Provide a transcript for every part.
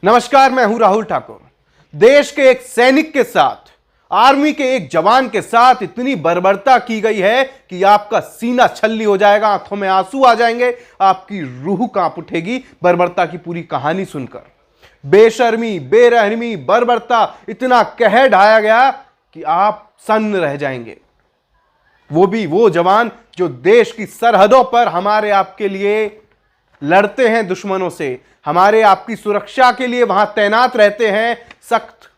नमस्कार, मैं हूं राहुल ठाकुर। देश के एक सैनिक के साथ, आर्मी के एक जवान के साथ इतनी बर्बरता की गई है कि आपका सीना छलनी हो जाएगा, आंखों में आंसू आ जाएंगे, आपकी रूह कांप उठेगी बर्बरता की पूरी कहानी सुनकर। बेशर्मी, बेरहमी, बर्बरता, इतना कहर ढाया गया कि आप सन्न रह जाएंगे। वो भी वो जवान जो देश की सरहदों पर हमारे आपके लिए लड़ते हैं दुश्मनों से, हमारे आपकी सुरक्षा के लिए वहां तैनात रहते हैं। सख्त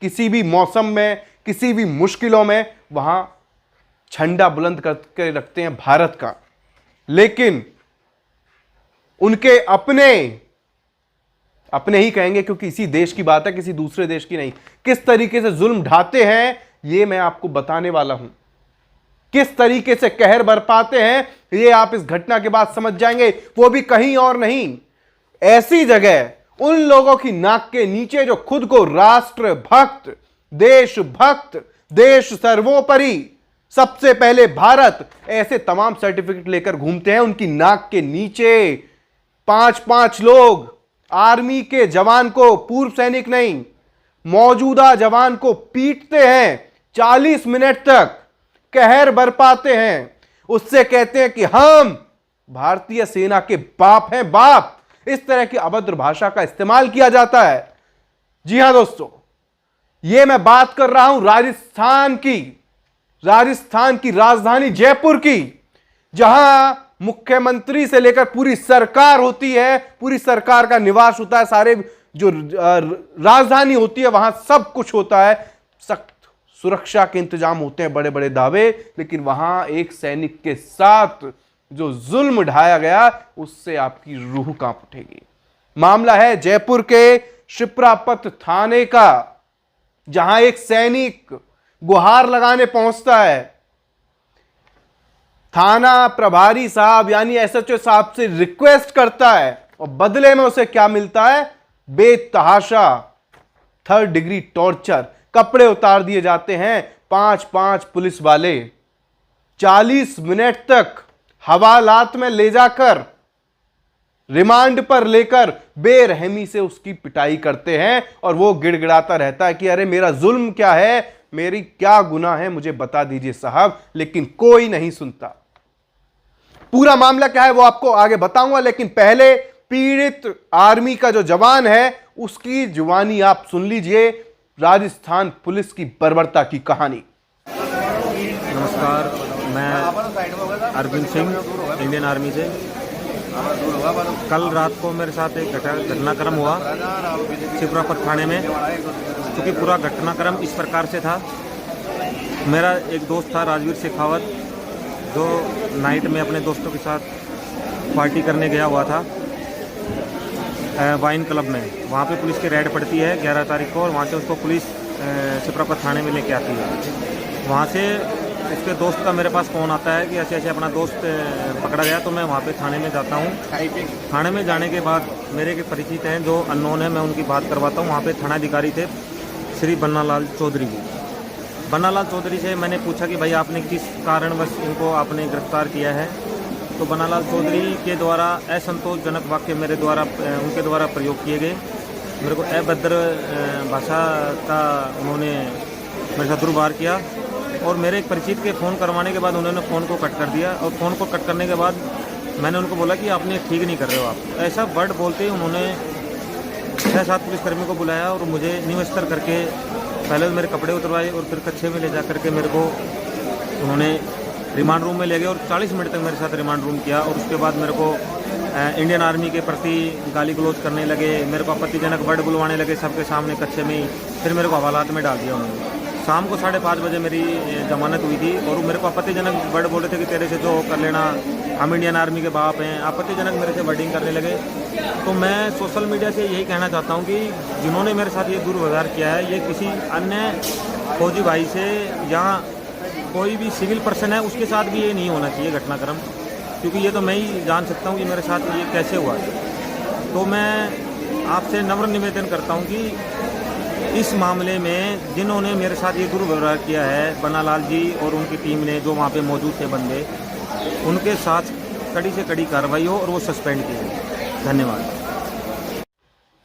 किसी भी मौसम में, किसी भी मुश्किलों में वहां झंडा बुलंद करके रखते हैं भारत का। लेकिन उनके अपने ही कहेंगे, क्योंकि इसी देश की बात है, किसी दूसरे देश की नहीं। किस तरीके से जुल्म ढाते हैं यह मैं आपको बताने वाला हूं। किस तरीके से कहर बरपाते हैं यह आप इस घटना के बाद समझ जाएंगे। वो भी कहीं और नहीं, ऐसी जगह, उन लोगों की नाक के नीचे जो खुद को राष्ट्र भक्त, देशभक्त, देश सर्वोपरि, सबसे पहले भारत, ऐसे तमाम सर्टिफिकेट लेकर घूमते हैं। उनकी नाक के नीचे 5-5 लोग आर्मी के जवान को, पूर्व सैनिक नहीं, मौजूदा जवान को पीटते हैं, 40 मिनट तक कहर बरपाते हैं। उससे कहते हैं कि हम भारतीय सेना के बाप हैं, बाप। इस तरह की अभद्र भाषा का इस्तेमाल किया जाता है। जी हां दोस्तों, यह मैं बात कर रहा हूं राजस्थान की राजधानी जयपुर की, जहां मुख्यमंत्री से लेकर पूरी सरकार होती है, पूरी सरकार का निवास होता है, सारे जो राजधानी होती है वहां सब कुछ होता है, सख्त सुरक्षा के इंतजाम होते हैं, बड़े बड़े दावे। लेकिन वहां एक सैनिक के साथ जो जुल्म ढाया गया, उससे आपकी रूह कांप उठेगी। मामला है जयपुर के शिप्रापत थाने का, जहां एक सैनिक गुहार लगाने पहुंचता है। थाना प्रभारी साहब यानी एसएचओ साहब से रिक्वेस्ट करता है, और बदले में उसे क्या मिलता है? बेतहाशा 3rd डिग्री टॉर्चर। कपड़े उतार दिए जाते हैं 5-5 पुलिस वाले, 40 मिनट तक हवालात में ले जाकर, रिमांड पर लेकर बेरहमी से उसकी पिटाई करते हैं। और वो गिड़गिड़ाता रहता है कि अरे मेरा जुल्म क्या है, मेरी क्या गुनाह है, मुझे बता दीजिए साहब। लेकिन कोई नहीं सुनता। पूरा मामला क्या है वो आपको आगे बताऊंगा, लेकिन पहले पीड़ित आर्मी का जो जवान है उसकी जुबानी आप सुन लीजिए। राजस्थान पुलिस की बर्बरता की कहानी। नमस्कार, मैं अरविंद सिंह, इंडियन आर्मी से। कल रात को मेरे साथ एक घटनाक्रम हुआ शिप्रापत थाने में। क्योंकि पूरा घटनाक्रम इस प्रकार से था, मेरा एक दोस्त था राजवीर शेखावत, जो नाइट में अपने दोस्तों के साथ पार्टी करने गया हुआ था वाइन क्लब में। वहाँ पे पुलिस की रेड पड़ती है 11 तारीख को, और वहाँ से उसको पुलिस शिप्रापत थाने में लेके आती है। वहाँ से उसके दोस्त का मेरे पास फ़ोन आता है कि ऐसे ऐसे अपना दोस्त पकड़ा गया। तो मैं वहाँ पे थाने में जाता हूँ। थाने में जाने के बाद मेरे के परिचित हैं जो अननोन है, मैं उनकी बात करवाता हूँ। वहाँ पे थानाधिकारी थे श्री बन्नालाल चौधरी जी। बन्नालाल चौधरी से मैंने पूछा कि भाई आपने किस कारणवश इनको आपने गिरफ्तार किया है। तो बन्नालाल चौधरी के द्वारा असंतोषजनक वाक्य मेरे द्वारा उनके द्वारा प्रयोग किए गए। मेरे को अभद्र भाषा का उन्होंने मेरे साथ दुर्व्यवहार किया। और मेरे एक परिचित के फ़ोन करवाने के बाद उन्होंने फ़ोन को कट कर दिया। और फ़ोन को कट करने के बाद मैंने उनको बोला कि आपने ठीक नहीं कर रहे हो आप, ऐसा वर्ड बोलते ही उन्होंने 6-7 पुलिसकर्मियों को बुलाया और मुझे निवस्त्र करके पहले मेरे कपड़े उतरवाए और फिर कच्छे में ले जा करके मेरे को उन्होंने रिमांड रूम में ले गए। और 40 मिनट तक मेरे साथ रिमांड रूम किया। और उसके बाद मेरे को इंडियन आर्मी के प्रति गाली गलौज करने लगे, मेरे को आपत्तिजनक वर्ड बुलवाने लगे सबके सामने कच्छे में ही। फिर मेरे को हवालात में डाल दिया उन्होंने। शाम को 5:30 बजे मेरी जमानत हुई थी। और मेरे को आपत्तिजनक वर्ड बोल रहे थे कि तेरे से जो कर लेना, हम इंडियन आर्मी के बाप हैं, आपत्तिजनक मेरे से वर्डिंग करने लगे। तो मैं सोशल मीडिया से यही कहना चाहता हूँ कि जिन्होंने मेरे साथ ये दुर्व्यवहार किया है, ये किसी अन्य फौजी भाई से या कोई भी सिविल पर्सन है उसके साथ भी ये नहीं होना चाहिए घटनाक्रम। क्योंकि ये तो मैं ही जान सकता हूँ कि मेरे साथ ये कैसे हुआ। तो मैं आपसे नम्र निवेदन करता हूँ कि इस मामले में जिन्होंने मेरे साथ ये दुर्व्यवहार किया है, बन्नालाल जी और उनकी टीम ने, जो वहाँ पे मौजूद थे बंदे, उनके साथ कड़ी से कड़ी कार्रवाई हो और वो सस्पेंड किए। धन्यवाद।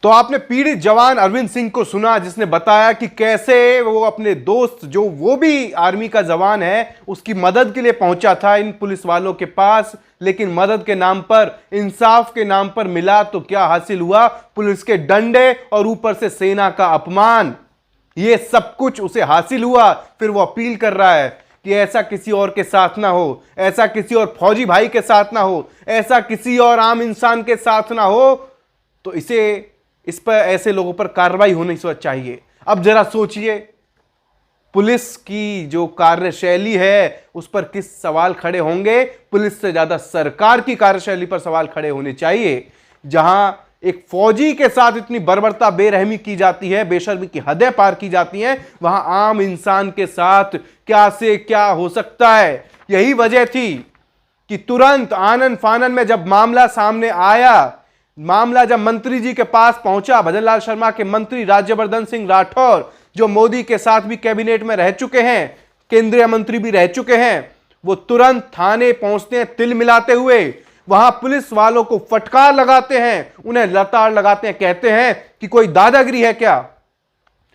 तो आपने पीड़ित जवान अरविंद सिंह को सुना, जिसने बताया कि कैसे वो अपने दोस्त, जो वो भी आर्मी का जवान है, उसकी मदद के लिए पहुंचा था इन पुलिस वालों के पास, लेकिन मदद के नाम पर, इंसाफ के नाम पर मिला तो क्या हासिल हुआ? पुलिस के डंडे और ऊपर से सेना का अपमान। ये सब कुछ उसे हासिल हुआ। फिर वो अपील कर रहा है कि ऐसा किसी और के साथ ना हो, ऐसा किसी और फौजी भाई के साथ ना हो, ऐसा किसी और आम इंसान के साथ ना हो। तो इस पर, ऐसे लोगों पर कार्रवाई होनी चाहिए। अब जरा सोचिए, पुलिस की जो कार्यशैली है उस पर किस सवाल खड़े होंगे? पुलिस से ज्यादा सरकार की कार्यशैली पर सवाल खड़े होने चाहिए। जहां एक फौजी के साथ इतनी बर्बरता, बेरहमी की जाती है, बेशर्मी की हदें पार की जाती हैं, वहां आम इंसान के साथ क्या से क्या हो सकता है? यही वजह थी कि तुरंत आनन फानन में जब मामला सामने आया, मामला जब मंत्री जी के पास पहुंचा, भजन लाल शर्मा के मंत्री राज्यवर्धन सिंह राठौर, जो मोदी के साथ भी कैबिनेट में रह चुके हैं, केंद्रीय मंत्री भी रह चुके हैं, वो तुरंत थाने पहुंचते हैं, तिल मिलाते हुए वहां पुलिस वालों को फटकार लगाते हैं, उन्हें लताड़ लगाते हैं, कहते हैं कि कोई दादागिरी है क्या?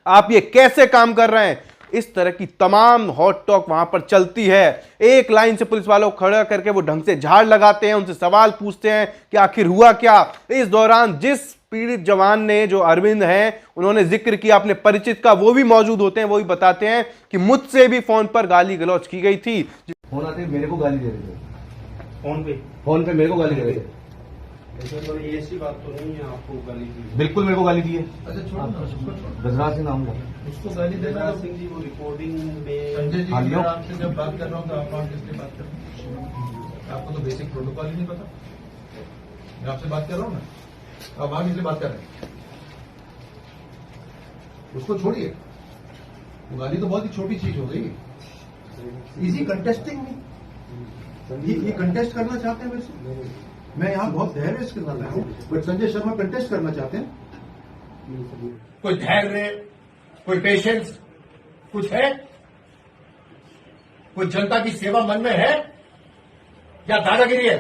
आप ये कैसे काम कर रहे हैं? इस तरह की तमाम हॉट टॉक वहां पर चलती है। एक लाइन से पुलिस वालों को खड़ा करके वो ढंग से झाड़ लगाते हैं, उनसे सवाल पूछते हैं कि आखिर हुआ क्या। इस दौरान जिस पीड़ित जवान ने, जो अरविंद हैं, उन्होंने जिक्र किया अपने परिचित का, वो भी मौजूद होते हैं, वो भी बताते हैं कि मुझसे भी फोन पर गाली गलौज की गई थी। फोन आते मेरे को गाली दे रहे थे, फोन पे मेरे को गाली दे रहे थे। तो ये ऐसी बात तो नहीं है आपको गाली दी? बिल्कुल मेरे को गाली दी है। अच्छा छोड़ो ना, उसको छोड़ो। गजराज सिंह नाम का उसको गाली देना सिंह जी, वो रिकॉर्डिंग में। संजय जी, हाँ, मैं आपसे जब बात कर रहा हूँ तो आप और किससे बात कर रहे हैं? आपको तो बेसिक प्रोटोकॉल ही नहीं पता। मैं आपसे बात कर रहा हूँ ना, आप इसलिए बात कर रहे हैं। उसको छोड़िए, वो गाली तो बहुत ही छोटी चीज हो गई। इजी कंटेस्टिंग में ये कंटेस्ट करना चाहते हैं। वैसे मैं यहाँ बहुत धैर्य से कर रहा हूँ, बट संजय शर्मा कंटेस्ट करना चाहते हैं। कोई धैर्य, कोई पेशेंस कुछ है? कोई जनता की सेवा मन में है या दादागिरी है?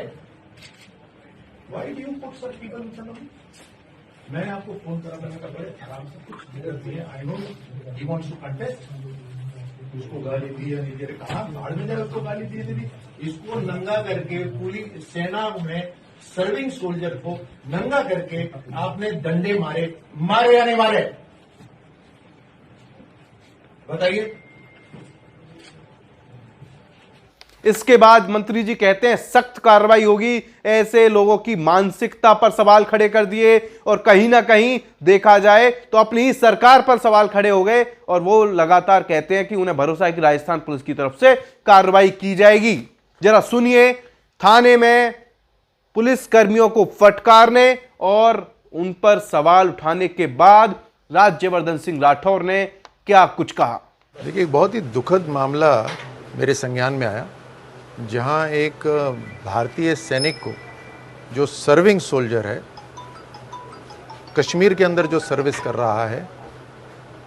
Why do you put such people in front of me? मैं आपको फोन करा, मैंने कहा बड़े आराम से कुछ निकल दिए। I know he wants to contest. उसको गाली दी या नहीं दे रहे, कहा बाढ़ में जाए उसको गाली दी थी। इसको नंगा करके पूरी सेना में सर्विंग सोल्जर को नंगा करके आपने डंडे मारे या नहीं मारे? बताइए। इसके बाद मंत्री जी कहते हैं सख्त कार्रवाई होगी। ऐसे लोगों की मानसिकता पर सवाल खड़े कर दिए और कहीं ना कहीं देखा जाए तो अपनी ही सरकार पर सवाल खड़े हो गए। और वो लगातार कहते हैं कि उन्हें भरोसा है कि राजस्थान पुलिस की तरफ से कार्रवाई की जाएगी। जरा सुनिए, थाने में पुलिस कर्मियों को फटकारने और उन पर सवाल उठाने के बाद राज्यवर्धन सिंह राठौर ने क्या कुछ कहा। देखिए, एक बहुत ही दुखद मामला मेरे संज्ञान में आया, जहां एक भारतीय सैनिक को, जो सर्विंग सोल्जर है, कश्मीर के अंदर जो सर्विस कर रहा है,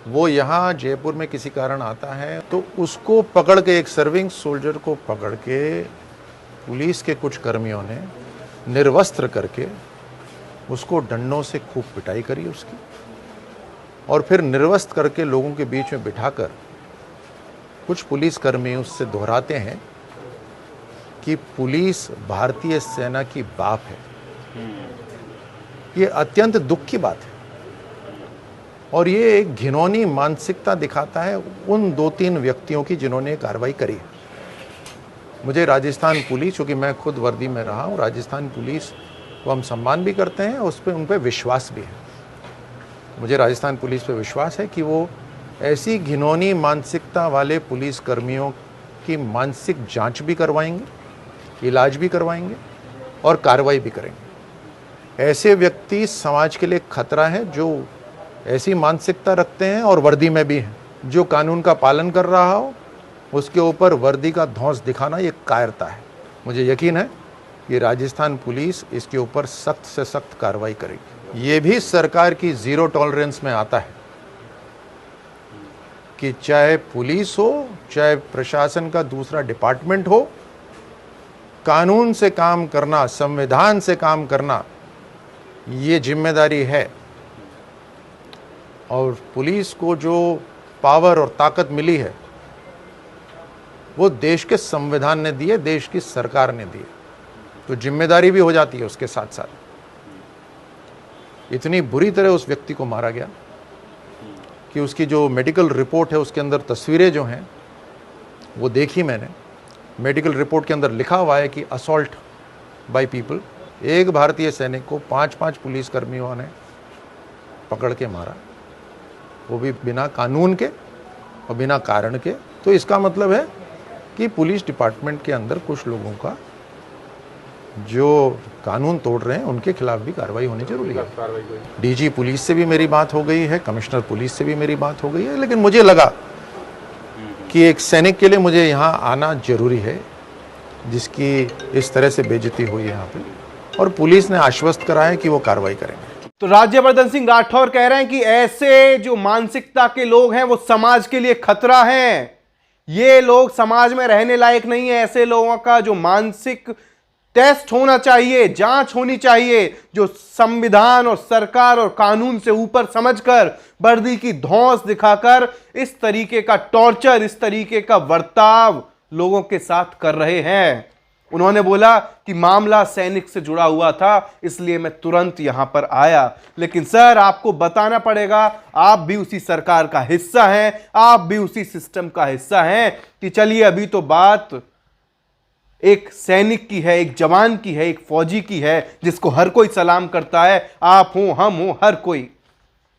वो यहाँ जयपुर में किसी कारण आता है, तो उसको पकड़ के, एक सर्विंग सोल्जर को पकड़ के पुलिस के कुछ कर्मियों ने निर्वस्त्र करके उसको डंडों से खूब पिटाई करी उसकी, और फिर निर्वस्त्र करके लोगों के बीच में बिठाकर कुछ पुलिसकर्मी उससे दोहराते हैं कि पुलिस भारतीय सेना की बाप है। ये अत्यंत दुख की बात है और ये एक घिनौनी मानसिकता दिखाता है उन 2-3 व्यक्तियों की जिन्होंने कार्रवाई करी है। मुझे राजस्थान पुलिस, क्योंकि मैं खुद वर्दी में रहा हूँ, राजस्थान पुलिस को हम सम्मान भी करते हैं, उस पर उन पर विश्वास भी है। मुझे राजस्थान पुलिस पे विश्वास है कि वो ऐसी घिनौनी मानसिकता वाले पुलिस कर्मियों की मानसिक जांच भी करवाएंगे, इलाज भी करवाएंगे और कार्रवाई भी करेंगे। ऐसे व्यक्ति समाज के लिए खतरा है जो ऐसी मानसिकता रखते हैं और वर्दी में भी हैं। जो कानून का पालन कर रहा हो उसके ऊपर वर्दी का धौंस दिखाना ये कायरता है। मुझे यकीन है कि राजस्थान पुलिस इसके ऊपर सख्त से सख्त कार्रवाई करेगी। ये भी सरकार की जीरो टॉलरेंस में आता है कि चाहे पुलिस हो, चाहे प्रशासन का दूसरा डिपार्टमेंट हो, कानून से काम करना, संविधान से काम करना, ये जिम्मेदारी है और पुलिस को जो पावर और ताकत मिली है वो देश के संविधान ने दी है, देश की सरकार ने दी है, तो जिम्मेदारी भी हो जाती है उसके साथ साथ। इतनी बुरी तरह उस व्यक्ति को मारा गया कि उसकी जो मेडिकल रिपोर्ट है उसके अंदर तस्वीरें जो हैं वो देखी मैंने। मेडिकल रिपोर्ट के अंदर लिखा हुआ है कि असॉल्ट बाय पीपल, एक भारतीय सैनिक को 5-5 पुलिसकर्मियों ने पकड़ के मारा, वो भी बिना कानून के और बिना कारण के। तो इसका मतलब है कि पुलिस डिपार्टमेंट के अंदर कुछ लोगों का जो कानून तोड़ रहे हैं उनके खिलाफ भी कार्रवाई होनी जरूरी है। डीजी पुलिस से भी मेरी बात हो गई है, कमिश्नर पुलिस से भी मेरी बात हो गई है, लेकिन मुझे लगा कि एक सैनिक के लिए मुझे यहाँ आना जरूरी है जिसकी इस तरह से बेइज्जती हुई है यहाँ पे, और पुलिस ने आश्वस्त करा है कि वो कार्रवाई करेंगे। तो राज्यवर्धन सिंह राठौर कह रहे हैं कि ऐसे जो मानसिकता के लोग हैं वो समाज के लिए खतरा हैं, ये लोग समाज में रहने लायक नहीं है। ऐसे लोगों का जो मानसिक टेस्ट होना चाहिए, जांच होनी चाहिए, जो संविधान और सरकार और कानून से ऊपर समझकर वर्दी की धौंस दिखाकर इस तरीके का टॉर्चर, इस तरीके का बर्ताव लोगों के साथ कर रहे हैं। उन्होंने बोला कि मामला सैनिक से जुड़ा हुआ था, इसलिए मैं तुरंत यहां पर आया। लेकिन सर, आपको बताना पड़ेगा, आप भी उसी सरकार का हिस्सा हैं, आप भी उसी सिस्टम का हिस्सा हैं कि चलिए अभी तो बात एक सैनिक की है, एक जवान की है, एक फौजी की है जिसको हर कोई सलाम करता है, आप हो, हम हो, हर कोई।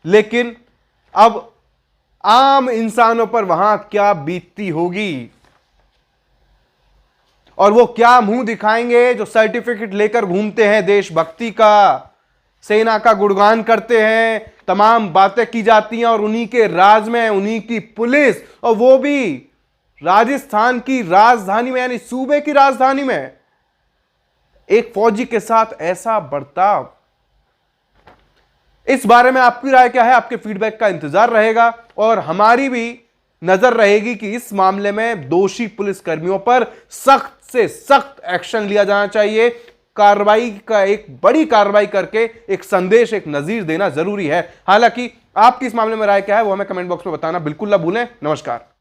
लेकिन अब आम इंसानों पर वहां क्या बीतती होगी और वो क्या मुंह दिखाएंगे जो सर्टिफिकेट लेकर घूमते हैं देशभक्ति का, सेना का गुणगान करते हैं, तमाम बातें की जाती हैं और उन्हीं के राज में उन्हीं की पुलिस, और वो भी राजस्थान की राजधानी में, यानी सूबे की राजधानी में एक फौजी के साथ ऐसा बर्ताव। इस बारे में आपकी राय क्या है? आपके फीडबैक का इंतजार रहेगा और हमारी भी नजर रहेगी कि इस मामले में दोषी पुलिसकर्मियों पर सख्त से सख्त एक्शन लिया जाना चाहिए। कार्रवाई का एक बड़ी कार्रवाई करके एक संदेश, एक नजीर देना जरूरी है। हालांकि आपकी इस मामले में राय क्या है वो हमें कमेंट बॉक्स में बताना बिल्कुल ना भूलें। नमस्कार।